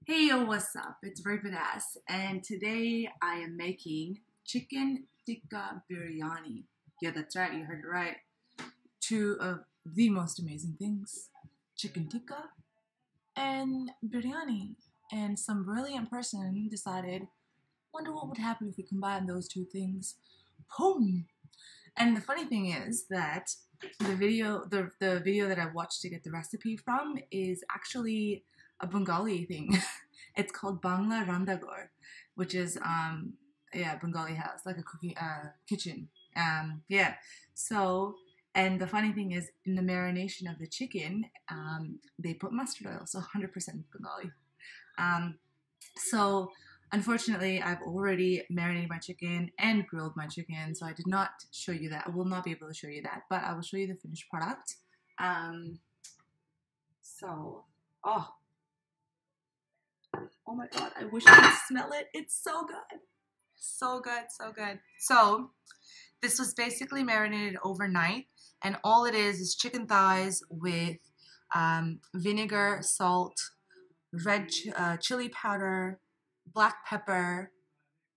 Hey yo, what's up? It's Ripa, and today I am making chicken tikka biryani. Yeah, that's right, you heard it right. Two of the most amazing things, chicken tikka and biryani. And some brilliant person decided, wonder what would happen if we combine those two things. Boom! And the funny thing is that the video that I watched to get the recipe from is actually a Bengali thing. It's called Bangla Randagor, which is Bengali house, like a cooking kitchen. Yeah. So, and the funny thing is, in the marination of the chicken, they put mustard oil, so 100% Bengali. So unfortunately, I've already marinated my chicken and grilled my chicken, so I did not show you that. I will not be able to show you that, but I will show you the finished product. Oh my god, I wish I could smell it. It's so good. So good, so good. So, this was basically marinated overnight, and all it is chicken thighs with vinegar, salt, red chili powder, black pepper,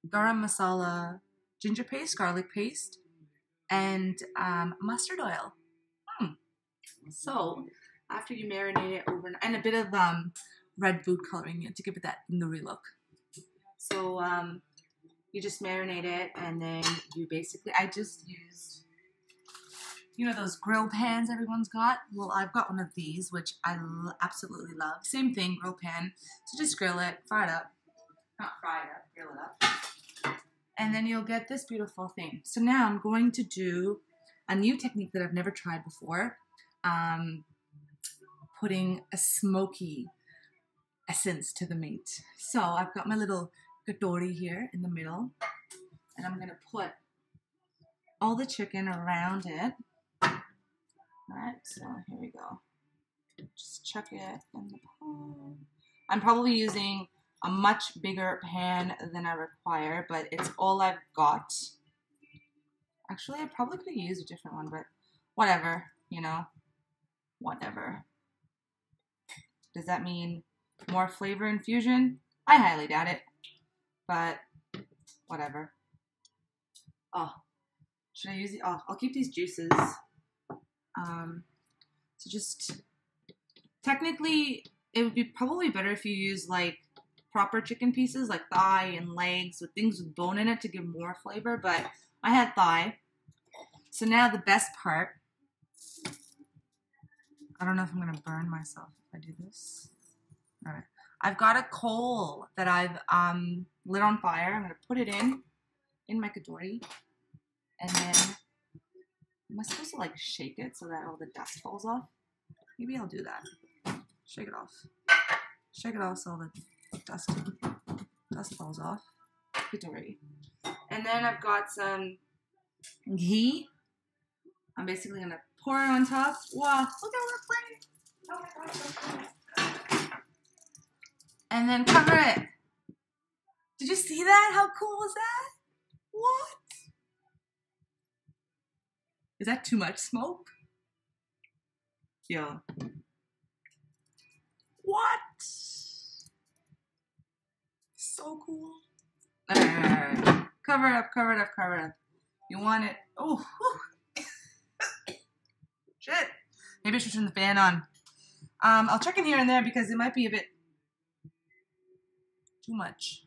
garam masala, ginger paste, garlic paste, and mustard oil. So, after you marinate it overnight, and a bit of red food coloring to give it that nuri look. So you just marinate it, and then you basically, I just used, you know, those grill pans everyone's got? Well, I've got one of these, which I absolutely love. Same thing, grill pan. So just grill it, fry it up. Not fry it up, grill it up. And then you'll get this beautiful thing. So now I'm going to do a new technique that I've never tried before. Putting a smoky essence to the meat. So I've got my little katori here in the middle, and I'm gonna put all the chicken around it. Alright, so here we go. Just chuck it in the pan. I'm probably using a much bigger pan than I require, but it's all I've got. Actually, I probably could have used a different one, but whatever, you know, whatever. Does that mean more flavor infusion? I highly doubt it, but whatever. Oh, should I use it? Oh, I'll keep these juices. So just, technically, it would be probably better if you use like proper chicken pieces, like thigh and legs with things with bone in it to give more flavor, but I had thigh. So now the best part, I don't know if I'm gonna burn myself if I do this. All right, I've got a coal that I've lit on fire. I'm gonna put it in my katori, and then am I supposed to like shake it so that all the dust falls off? Maybe I'll do that. Shake it off. Shake it off so all the dust falls off. Katori. And then I've got some ghee. I'm basically gonna pour it on top. Wow, look at we're playing. Oh my gosh, so cool. And then cover it. Did you see that? How cool was that? What? Is that too much smoke? Yo. What? So cool. Alright. Cover it up, cover it up, cover it up. You want it. Oh. Shit. Maybe I should turn the fan on. I'll check in here and there because it might be a bit too much.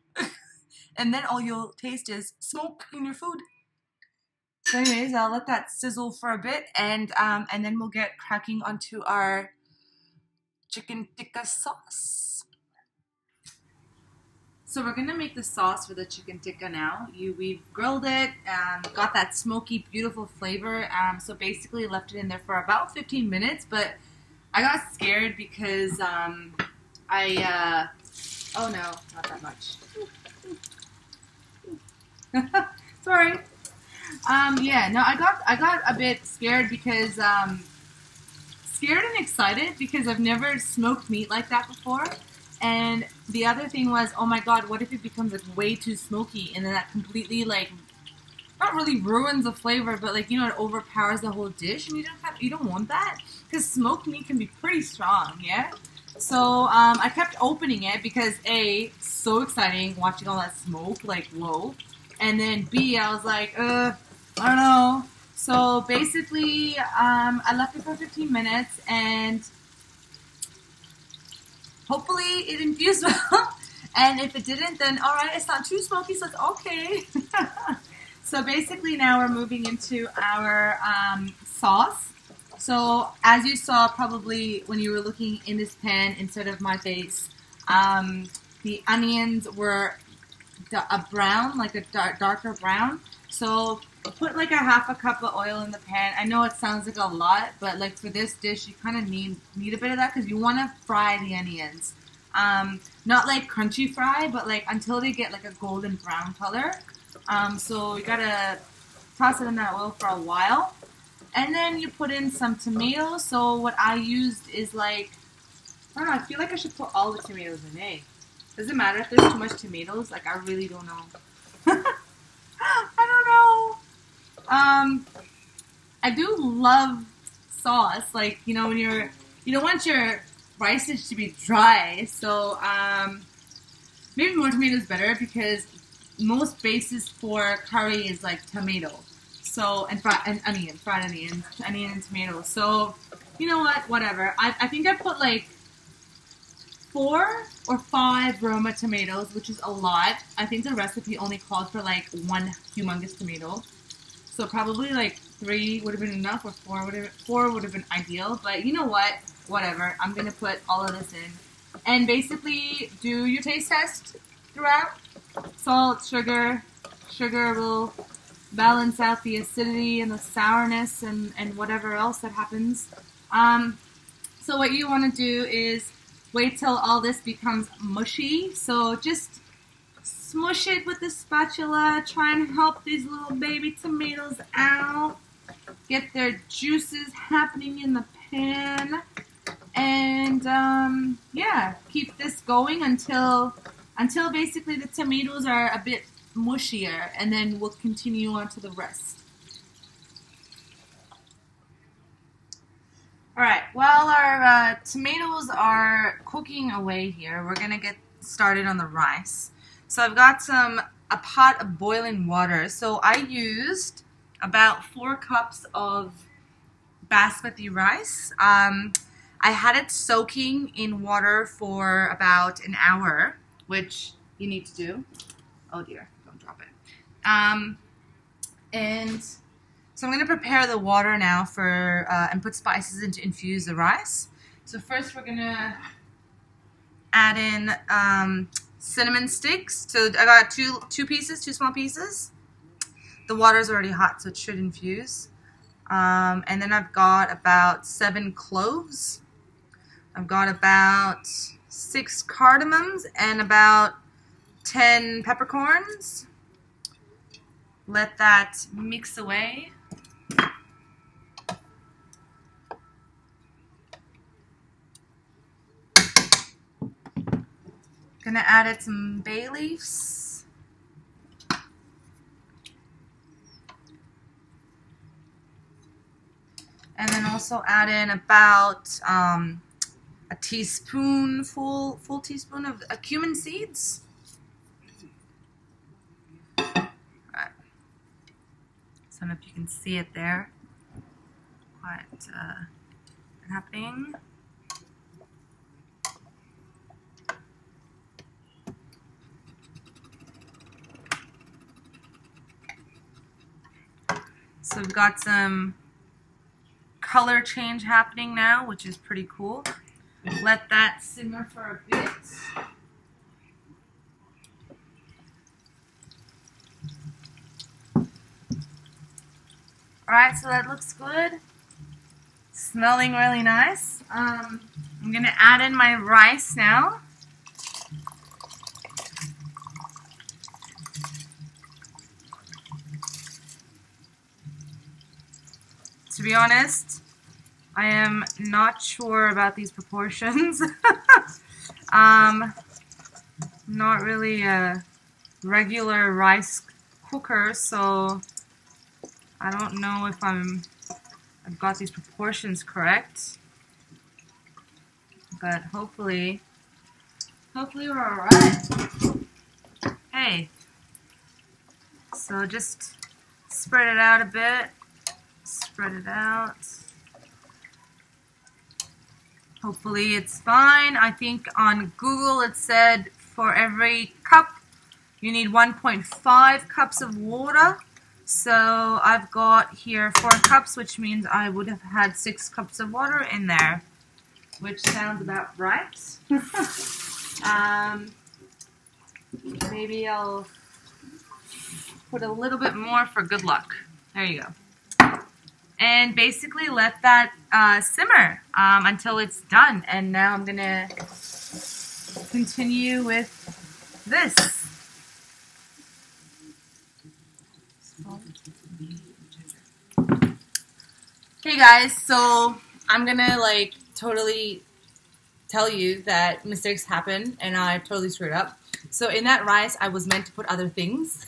And then all you'll taste is smoke in your food. So anyways, I'll let that sizzle for a bit, and then we'll get cracking onto our chicken tikka sauce. So we're gonna make the sauce for the chicken tikka now. We've grilled it, got that smoky, beautiful flavor. So basically left it in there for about 15 minutes, but I got scared because oh no, not that much. Sorry. Yeah, no, I got a bit scared because scared and excited because I've never smoked meat like that before. And the other thing was, oh my god, what if it becomes like way too smoky, and then that completely like not really ruins the flavor, but like, you know, it overpowers the whole dish, and you don't want that because smoked meat can be pretty strong, yeah. So I kept opening it because A, so exciting watching all that smoke, like whoa. And then B, I was like, I don't know. So basically, I left it for 15 minutes and hopefully it infused well. And if it didn't, then all right, it's not too smoky, so it's okay. So basically now we're moving into our sauce. So as you saw probably when you were looking in this pan instead of my face, the onions were a brown, like a darker brown. So put like a half a cup of oil in the pan. I know it sounds like a lot, but like for this dish, you kind of need a bit of that because you want to fry the onions. Not like crunchy fry, but like until they get like a golden brown color. So you gotta toss it in that oil for a while. And then you put in some tomatoes. So what I used is like, I don't know, I feel like I should put all the tomatoes in, eh? Does it matter if there's too much tomatoes? Like, I really don't know. I don't know. I do love sauce. Like, you know, when you don't want your rice dish to be dry. So, maybe more tomatoes better because most basis for curry is like tomato. So, and fried onion and tomato. So, you know what? Whatever. I think I put like 4 or 5 Roma tomatoes, which is a lot. I think the recipe only called for like 1 humongous tomato. So probably like 3 would have been enough, or 4 would have been ideal. But you know what? Whatever. I'm going to put all of this in. And basically do your taste test throughout. Salt, sugar. Sugar will balance out the acidity and the sourness and whatever else that happens. So what you want to do is wait till all this becomes mushy. So just smush it with the spatula. Try and help these little baby tomatoes out. Get their juices happening in the pan. And yeah, keep this going until basically the tomatoes are a bit mushier, and then we'll continue on to the rest. Alright, while our tomatoes are cooking away here, we're going to get started on the rice. So I've got a pot of boiling water. So I used about 4 cups of basmati rice. I had it soaking in water for about an hour, which you need to do. Oh dear, don't drop it. And so I'm going to prepare the water now for and put spices in to infuse the rice. So first we're going to add in cinnamon sticks. So I got two pieces, 2 small pieces. The water's already hot, so it should infuse. And then I've got about 7 cloves. I've got about 6 cardamoms and about 10 peppercorns. Let that mix away. Gonna add in some bay leaves. And then also add in about a teaspoon, full teaspoon of cumin seeds. Right. So I don't know if you can see it there. Quite happening. So we've got some color change happening now, which is pretty cool. Let that simmer for a bit. Alright, so that looks good. Smelling really nice. I'm going to add in my rice now. To be honest, I am not sure about these proportions. Not really a regular rice cooker, so I don't know if I've got these proportions correct. but hopefully we're alright. Hey, so just spread it out a bit. Spread it out. Hopefully it's fine. I think on Google it said for every cup you need 1.5 cups of water. So I've got here 4 cups, which means I would have had 6 cups of water in there, which sounds about right. Maybe I'll put a little bit more for good luck. There you go. And basically let that simmer until it's done. And now I'm gonna continue with this. Hey guys, so I'm gonna like totally tell you that mistakes happen and I totally screwed up. So in that rice, I was meant to put other things.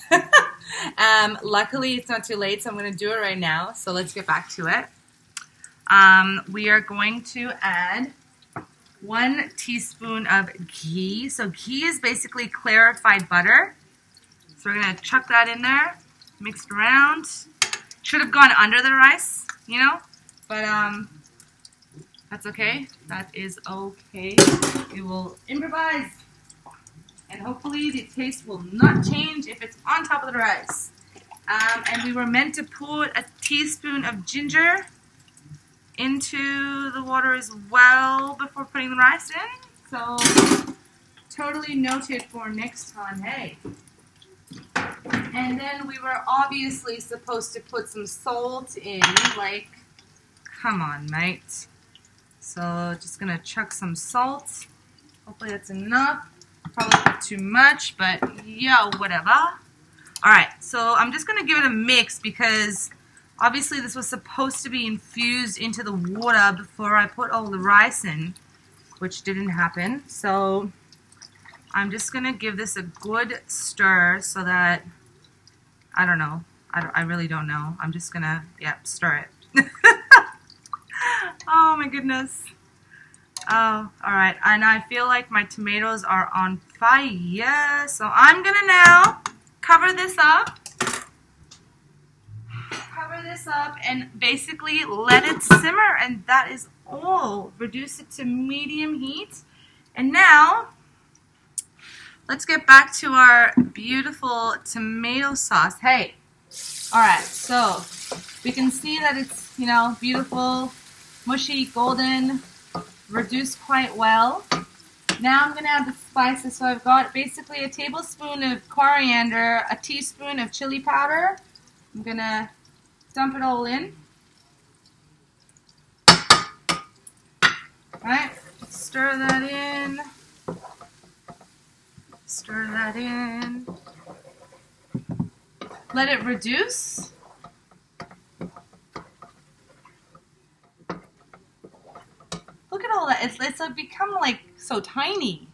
Luckily, it's not too late, so I'm going to do it right now. So let's get back to it. We are going to add 1 teaspoon of ghee. So ghee is basically clarified butter. So we're going to chuck that in there, mix it around. Should have gone under the rice, you know, but that's okay. That is okay. We will improvise. And hopefully the taste will not change if it's on top of the rice. And we were meant to put a teaspoon of ginger into the water as well before putting the rice in. So totally noted for next time, hey. And then we were obviously supposed to put some salt in, like, come on, mate. So just gonna chuck some salt. Hopefully that's enough. Probably put too much, but yeah, whatever. Alright, so I'm just going to give it a mix because obviously this was supposed to be infused into the water before I put all the rice in, which didn't happen. So I'm just going to give this a good stir so that, I don't know, I really don't know. I'm just going to, stir it. Oh my goodness. Oh, alright, and I feel like my tomatoes are on fire, so I'm gonna now cover this up and basically let it simmer, and that is all. Reduce it to medium heat, and now let's get back to our beautiful tomato sauce. Hey, alright, so we can see that it's, you know, beautiful, mushy, golden, reduced quite well. Now I'm going to add the spices. So I've got basically a tablespoon of coriander, a teaspoon of chili powder. I'm going to dump it all in. Alright, stir that in. Stir that in. Let it reduce. Look at all that. It's like become like so tiny,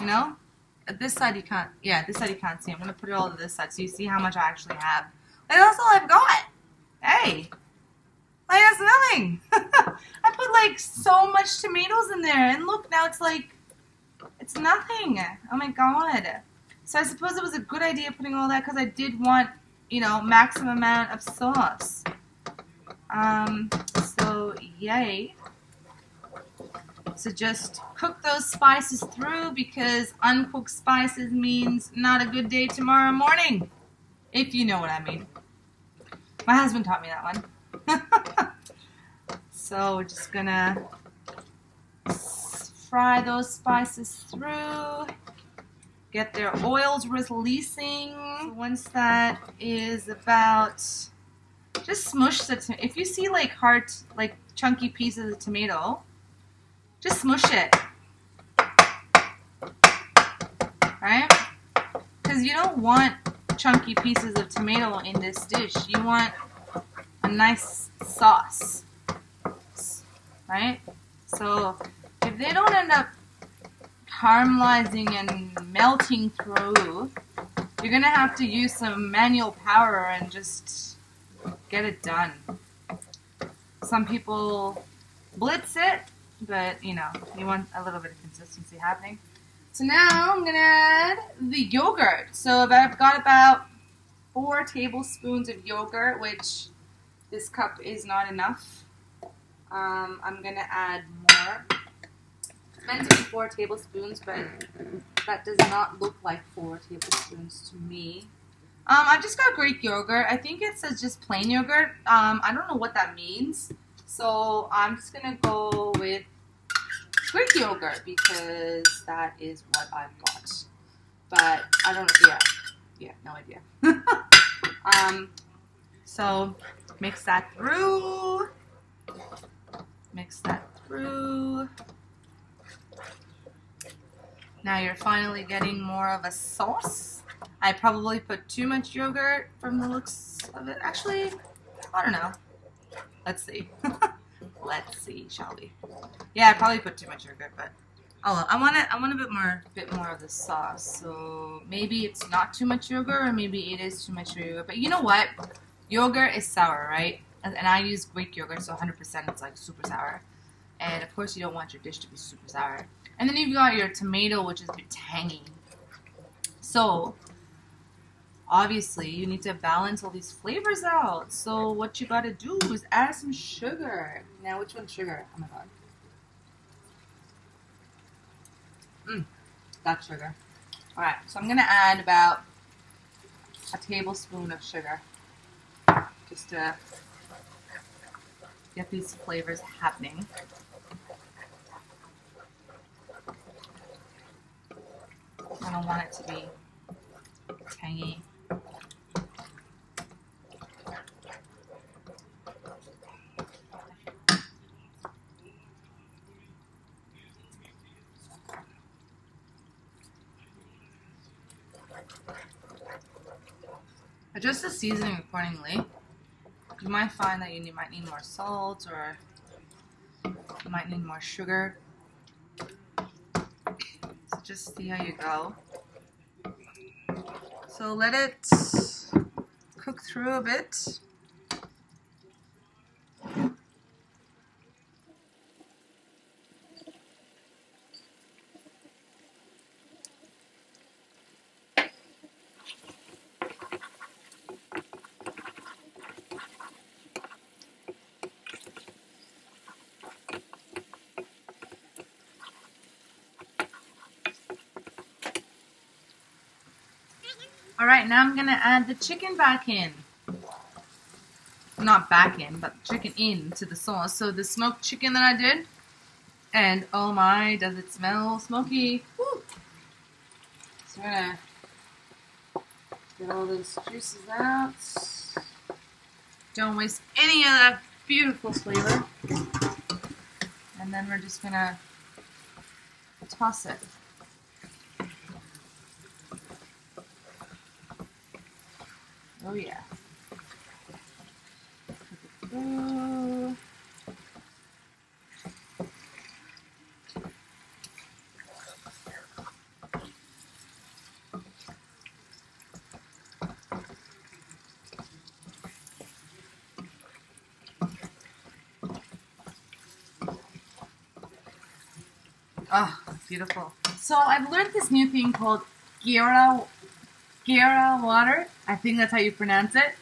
you know? This side you can't, this side you can't see. I'm going to put it all to this side so you see how much I actually have. And that's all I've got. Hey, like that's nothing. I put like so much tomatoes in there and look, now it's like, it's nothing. Oh my god. So I suppose it was a good idea putting all that because I did want, you know, maximum amount of sauce. So yay. So just cook those spices through because uncooked spices means not a good day tomorrow morning. If you know what I mean. My husband taught me that one. So we're just gonna fry those spices through. Get their oils releasing. So once that is about, just smush the tomato. If you see like hard, like chunky pieces of tomato, just smush it, right? Because you don't want chunky pieces of tomato in this dish. You want a nice sauce, right? So if they don't end up caramelizing and melting through, you're going to have to use some manual power and just get it done. Some people blitz it. but you know, you want a little bit of consistency happening. So now I'm gonna add the yogurt. So I've got about 4 tablespoons of yogurt, which this cup is not enough. I'm gonna add more. It's meant to be 4 tablespoons, but that does not look like 4 tablespoons to me. I just got Greek yogurt. I think it says just plain yogurt. I don't know what that means. So I'm just going to go with Greek yogurt because that is what I've got. But I don't know. Yeah, no idea. So mix that through. Mix that through. Now you're finally getting more of a sauce. I probably put too much yogurt from the looks of it. Actually, I don't know. Let's see. Let's see, shall we? Yeah, I probably put too much yogurt, but oh well. I want a bit more of the sauce. So maybe it's not too much yogurt, or maybe it is too much yogurt. But you know what? Yogurt is sour, right? And I use Greek yogurt, so 100% it's like super sour. And of course, you don't want your dish to be super sour. And then you've got your tomato, which is a bit tangy. So obviously, you need to balance all these flavors out. So what you gotta do is add some sugar. Now, which one's sugar? Oh my god. That's sugar. Alright, so I'm gonna add about a tablespoon of sugar. Just to get these flavors happening. I don't want it to be tangy. Adjust the seasoning accordingly. You might find that you might need more salt, or you might need more sugar. So just see how you go. So let it cook through a bit. Alright, now I'm going to add the chicken back in. Not back in, but chicken into the sauce. So the smoked chicken that I did. And oh my, does it smell smoky. Woo. So we're going to get all those juices out. Don't waste any of that beautiful flavor. And then we're just going to toss it. Oh yeah. Oh, beautiful. So I've learned this new thing called gira water. I think that's how you pronounce it.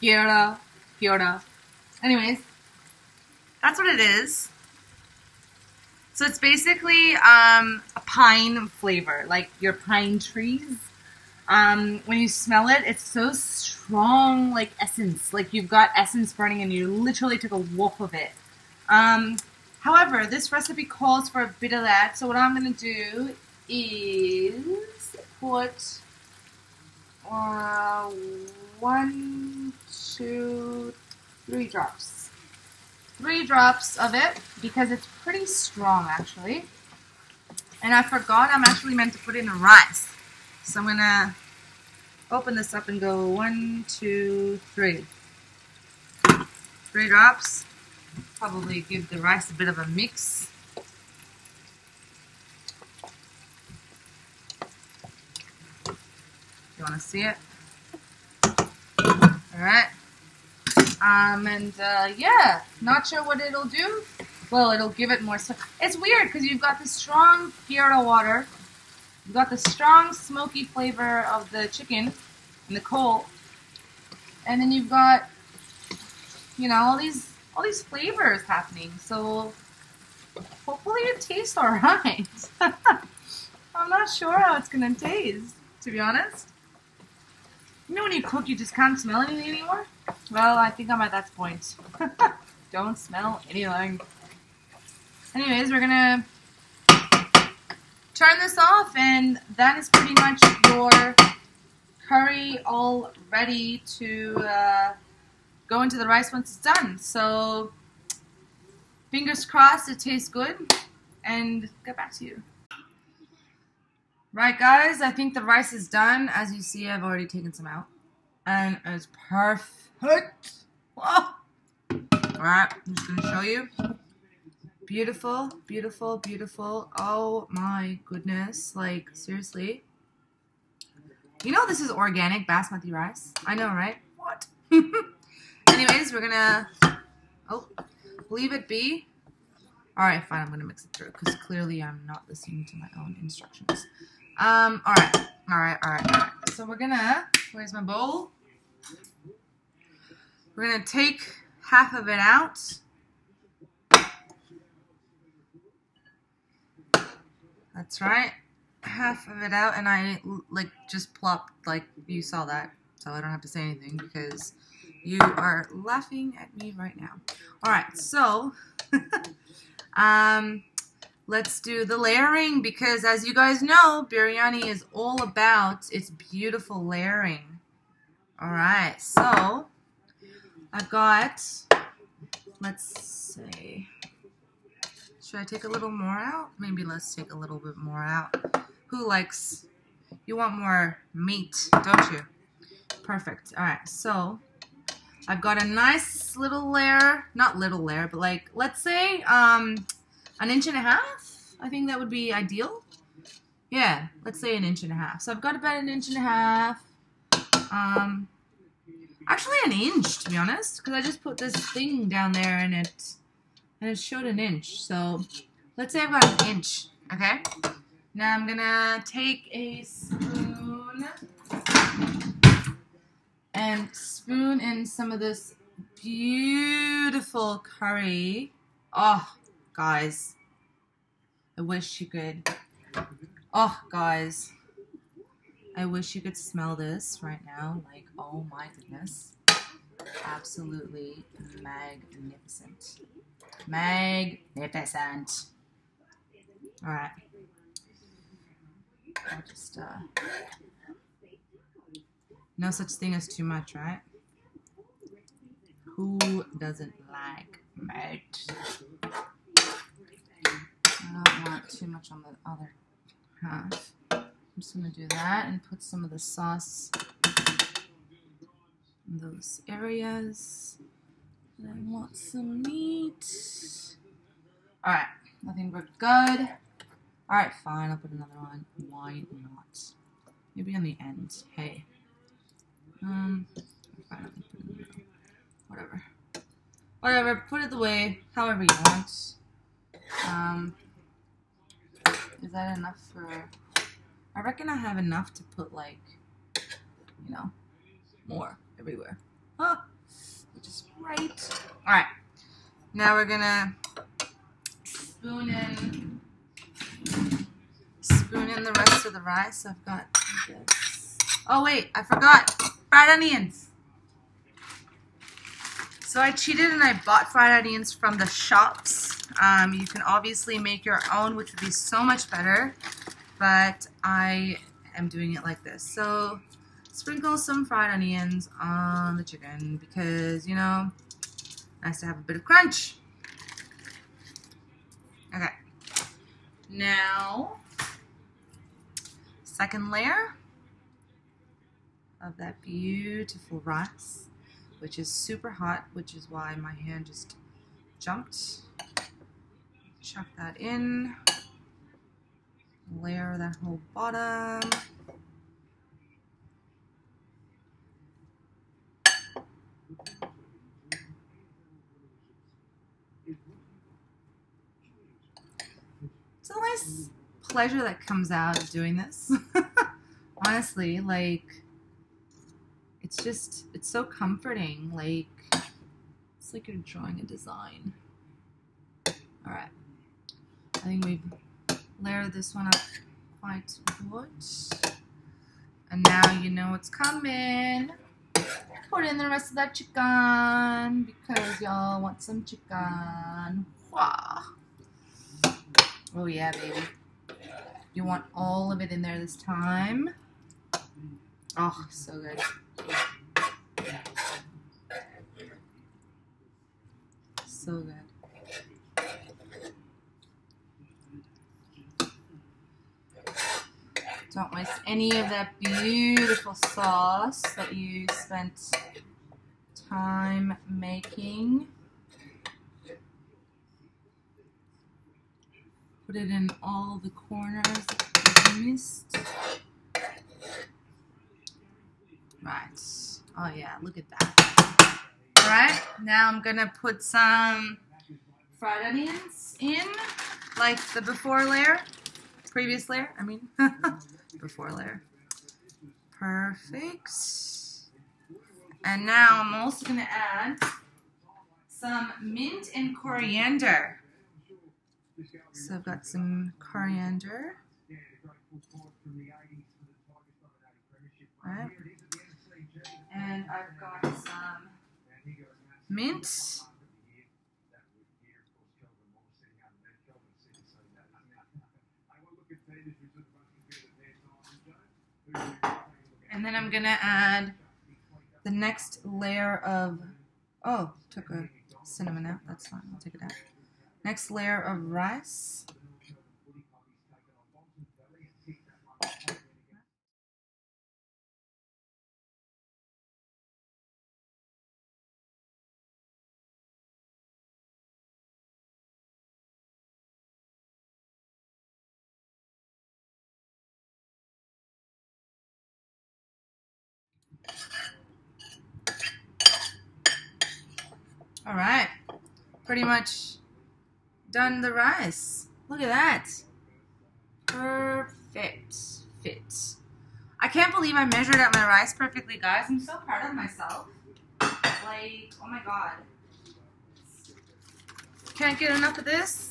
Gira. Anyways, that's what it is. So it's basically a pine flavor, like your pine trees. When you smell it, it's so strong, like essence. Like you've got essence burning and you literally took a whiff of it. However, this recipe calls for a bit of that. So what I'm going to do is put 1, 2, 3 drops. 3 drops of it because it's pretty strong actually. And I forgot I'm actually meant to put it in rice. So I'm going to open this up and go 1, 2, 3. 3 drops. Probably give the rice a bit of a mix. You want to see it? Alright. Yeah, not sure what it'll do. well, it'll give it more. It's weird because you've got the strong gyro water, you've got the strong smoky flavor of the chicken and the coal, and then you've got, you know, all these flavors happening. So hopefully it tastes all right. I'm not sure how it's gonna taste, to be honest. You know when you cook, you just can't smell anything anymore? Well, I think I'm at that point. Don't smell anything. Anyways, we're gonna turn this off, and that is pretty much your curry all ready to go into the rice once it's done. So, fingers crossed it tastes good, and get back to you. Right, guys, I think the rice is done. As you see, I've already taken some out, and it's perfect. Whoa. Alright, I'm just going to show you. Beautiful, beautiful, beautiful. Oh my goodness. Like, seriously. You know this is organic basmati rice? I know, right? What? Anyways, we're going to leave it be. Alright, fine. I'm going to mix it through because clearly I'm not listening to my own instructions. Alright. So we're going to, where's my bowl? We're going to take half of it out. That's right. Half of it out, and I like just plopped, like you saw that, so I don't have to say anything because you are laughing at me right now. Alright, so let's do the layering, because as you guys know, biryani is all about its beautiful layering. Alright, so I've got, let's see, should I take a little more out? Maybe let's take a little bit more out. Who likes, you want more meat, don't you? Perfect. Alright, so I've got a nice little layer, not little layer, but like, let's say, an inch and a half. I think that would be ideal. Yeah, let's say an inch and a half. So I've got about an inch and a half. Actually an inch, to be honest, because I just put this thing down there and it showed an inch. So let's say I've got an inch, okay? Now I'm gonna take a spoon and spoon in some of this beautiful curry. Oh, guys, I wish you could. Oh, guys, I wish you could smell this right now. Like, oh my goodness. Absolutely magnificent. Magnificent. Alright. I'll just, no such thing as too much, right? Who doesn't like meat? I don't want too much on the other half. I'm just going to do that and put some of the sauce in those areas. And I want some meat. Alright, I think we're good. Alright, fine, I'll put another one. Why not? Maybe on the end. Hey. Fine, I'll put it in the middle. Whatever. Whatever, put it the way, however you want. Is that enough for... I reckon I have enough to put, like, you know, more everywhere. Huh? Which is right. Alright. Now we're gonna spoon in the rest of the rice. I've got this. Oh wait, I forgot. Fried onions. So I cheated and I bought fried onions from the shops. You can obviously make your own, which would be so much better, but I am doing it like this. So sprinkle some fried onions on the chicken because, you know, nice to have a bit of crunch. Okay. Now, second layer of that beautiful rice, which is super hot, which is why my hand just jumped. Chuck that in. Layer that whole bottom. It's a nice pleasure that comes out of doing this. Honestly, like, it's so comforting. Like, it's like you're drawing a design. All right. I think we've layered this one up quite good. And now you know what's coming. Put in the rest of that chicken because y'all want some chicken. Wow. Oh yeah, baby. You want all of it in there this time. Oh, so good. So good. Don't waste any of that beautiful sauce that you spent time making. Put it in all the corners that you missed. Right. Oh yeah, look at that. Alright, now I'm gonna put some fried onions in, like the before layer. Previous layer, I mean. Before layer. Perfect. And now I'm also going to add some mint and coriander. So I've got some coriander. Right. And I've got some mint. And then I'm gonna add the next layer of, oh, took a cinnamon out, that's fine, I'll take it out. Next layer of rice. All right, pretty much done the rice. Look at that. Perfect fit. I can't believe I measured out my rice perfectly, guys. I'm so proud of myself. Like, oh my god. Can't get enough of this.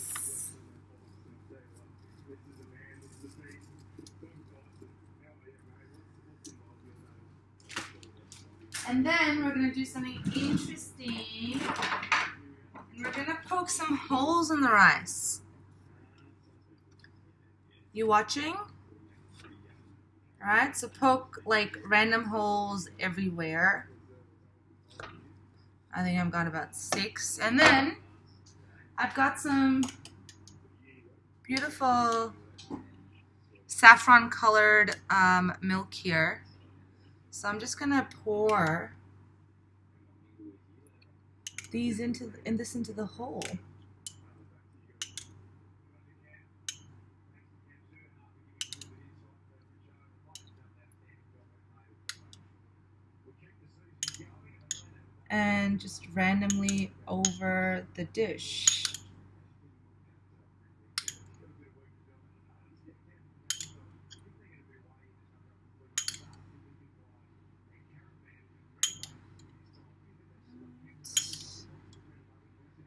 And then we're going to do something interesting. And we're going to poke some holes in the rice. You watching? Alright, so poke like random holes everywhere. I think I've got about 6. And then I've got some beautiful saffron colored milk here. So I'm just gonna pour these into the hole. And just randomly over the dish.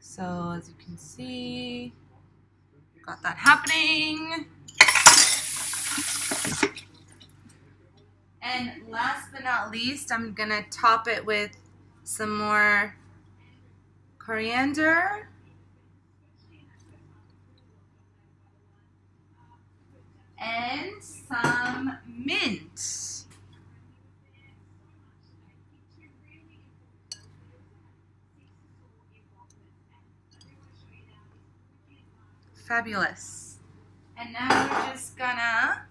So as you can see, got that happening. And last but not least, I'm gonna top it with some more coriander. And some mint. Fabulous. And now we're just gonna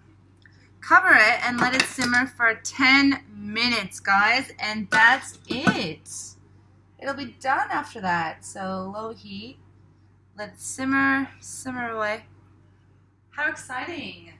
cover it and let it simmer for 10 minutes, guys, and that's it. It'll be done after that. So low heat, let it simmer away. How exciting.